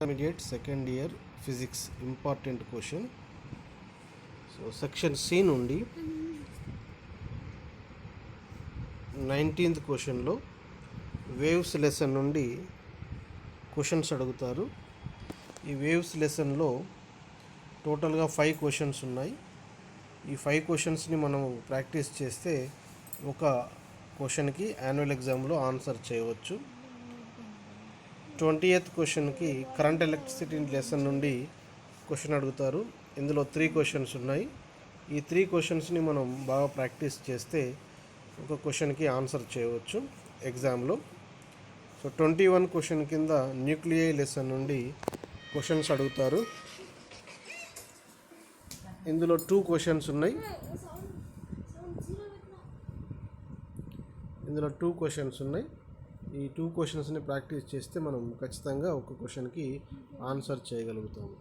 Intermediate second year physics important question. So section C నుండి 19th క్వశ్చన్లో waves lesson నుండి questions అడుగుతారు. ఈ వేవ్స్ లెసన్లో టోటల్గా 5 క్వశ్చన్స్ ఉన్నాయి. ఈ 5 క్వశ్చన్స్ని మనం ప్రాక్టీస్ చేస్తే ఒక క్వశ్చన్కి యాన్యువల్ ఎగ్జామ్లో ఆన్సర్ చేయవచ్చు. 20th క్వశ్చన్కి కరెంట్ ఎలక్ట్రిసిటీ లెసన్ నుండి క్వశ్చన్ అడుగుతారు. ఇందులో 3 క్వశ్చన్స్ ఉన్నాయి. ఈ 3 క్వశ్చన్స్ని మనం బాగా ప్రాక్టీస్ చేస్తే ఒక క్వశ్చన్కి ఆన్సర్ చేయవచ్చు ఎగ్జామ్లో. సో 21 క్వశ్చన్ కింద న్యూక్లియై లెసన్ నుండి క్వశ్చన్స్ అడుగుతారు. ఇందులో 2 క్వశ్చన్స్ ఉన్నాయి. ఈ 2 క్వశ్చన్స్ని ప్రాక్టీస్ చేస్తే మనం ఖచ్చితంగా ఒక క్వశ్చన్కి ఆన్సర్ చేయగలుగుతాము.